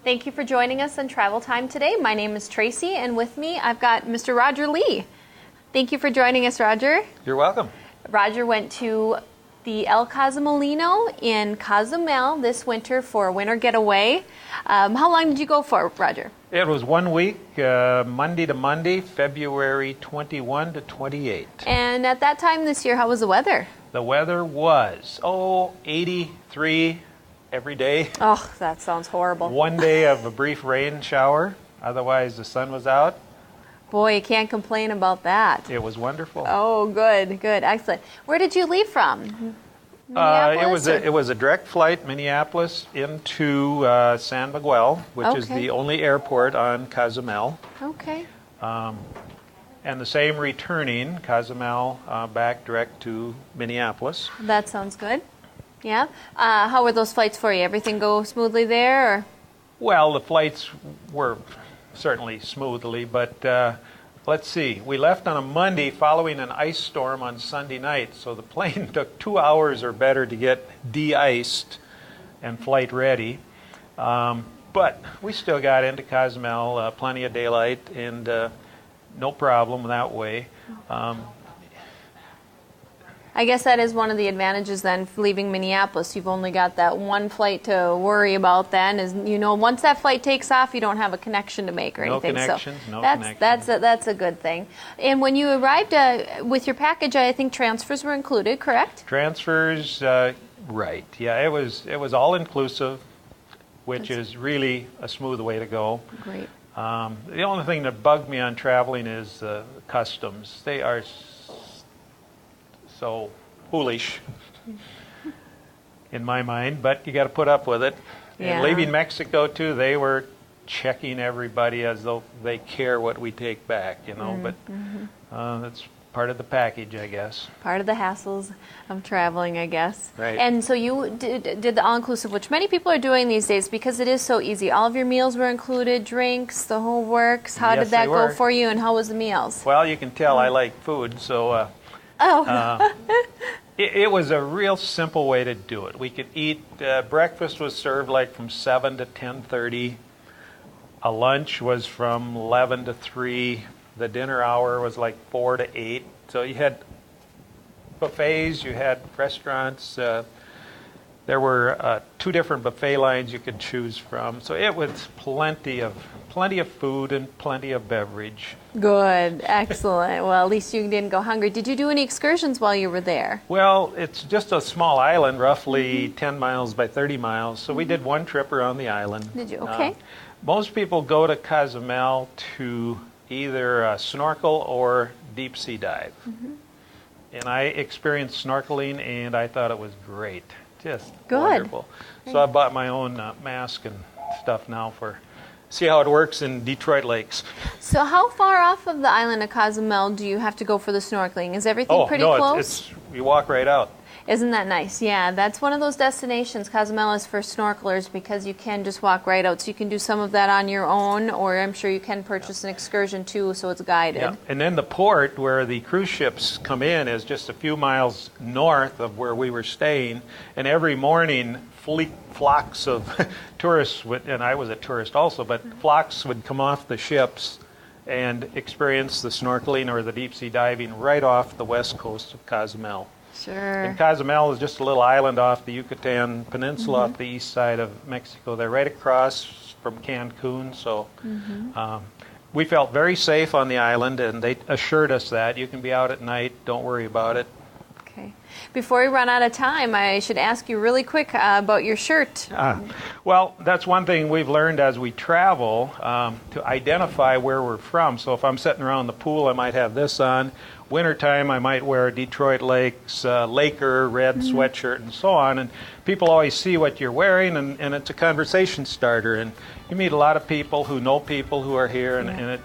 Thank you for joining us on Travel Time today. My name is Tracy, and with me I've got Mr. Roger Lee. Thank you for joining us, Roger. You're welcome. Roger went to the El Cozumel in Cozumel this winter for a winter getaway. How long did you go for, Roger? It was 1 week, Monday to Monday, February 21 to 28. And at that time this year, how was the weather? The weather was, 83 every day. Oh, that sounds horrible. 1 day of a brief rain shower. Otherwise, the sun was out. Boy, you can't complain about that. It was wonderful. Oh, good, excellent. Where did you leave from? It was a direct flight, Minneapolis into San Miguel, which is the only airport on Cozumel. Okay. And the same returning, Cozumel back direct to Minneapolis. That sounds good. Yeah. How were those flights for you? Everything go smoothly there? Or? Well, the flights were certainly smoothly, but let's see. We left on a Monday following an ice storm on Sunday night, so the plane took 2 hours or better to get de-iced and flight ready. But we still got into Cozumel, plenty of daylight, and no problem that way. I guess that is one of the advantages then for leaving Minneapolis. You've only got that one flight to worry about then. Is once that flight takes off, you don't have a connection to make or anything. No connections. That's a good thing. And when you arrived with your package, I think transfers were included, correct? Transfers, right. Yeah, it was all inclusive, which is really a smooth way to go. Great. The only thing that bugged me on traveling is customs. They are so foolish in my mind, but you got to put up with it. Yeah. And leaving Mexico too, they were checking everybody as though they care what we take back, but that's part of the package, I guess. Part of the hassles of traveling, I guess. Right. And so you did the all-inclusive, which many people are doing these days because it is so easy. All of your meals were included, drinks, the whole works. How did that go for you, and how was the meals? Well, you can tell I like food, so it was a real simple way to do it. We could eat, breakfast was served like from 7 to 10:30. A lunch was from 11 to 3. The dinner hour was like 4 to 8. So you had buffets, you had restaurants. There were 2 different buffet lines you could choose from. So it was plenty of food and plenty of beverage. Good, excellent. Well, at least you didn't go hungry. Did you do any excursions while you were there? Well, it's just a small island, roughly 10 miles by 30 miles. So we did one trip around the island. Did you? Okay. Most people go to Cozumel to either snorkel or deep sea dive. And I experienced snorkeling, and I thought it was great. Just wonderful. So I bought my own mask and stuff now see how it works in Detroit lakes. So how far off of the island of Cozumel do you have to go for the snorkeling? Is everything pretty close? You walk right out. Isn't that nice? Yeah, that's one of those destinations. Cozumel is for snorkelers because you can just walk right out. So you can do some of that on your own, or I'm sure you can purchase an excursion too, so it's guided. Yeah. And then the port where the cruise ships come in is just a few miles north of where we were staying. And every morning, flocks of tourists and I was a tourist also, but flocks would come off the ships and experience the snorkeling or the deep sea diving right off the west coast of Cozumel. Sure. And Cozumel is just a little island off the Yucatan Peninsula off the east side of Mexico. They're right across from Cancun, so we felt very safe on the island, and they assured us that. You can be out at night, don't worry about it. Okay. Before we run out of time, I should ask you really quick about your shirt. Well, that's one thing we've learned as we travel, to identify where we're from. So if I'm sitting around the pool, I might have this on. Wintertime, I might wear a Detroit Lakes Laker red sweatshirt and so on. And people always see what you're wearing, and it's a conversation starter. And you meet a lot of people who know people who are here, and it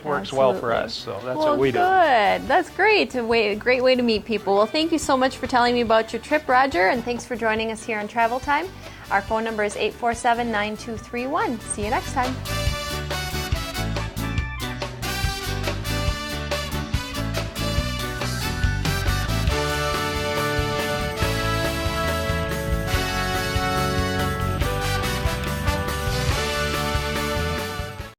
works well for us. So that's what we do. Good. That's great. A great way to meet people. Well, thank you so much for telling me about your trip, Roger, and thanks for joining us here on Travel Time. Our phone number is 847-9231. See you next time.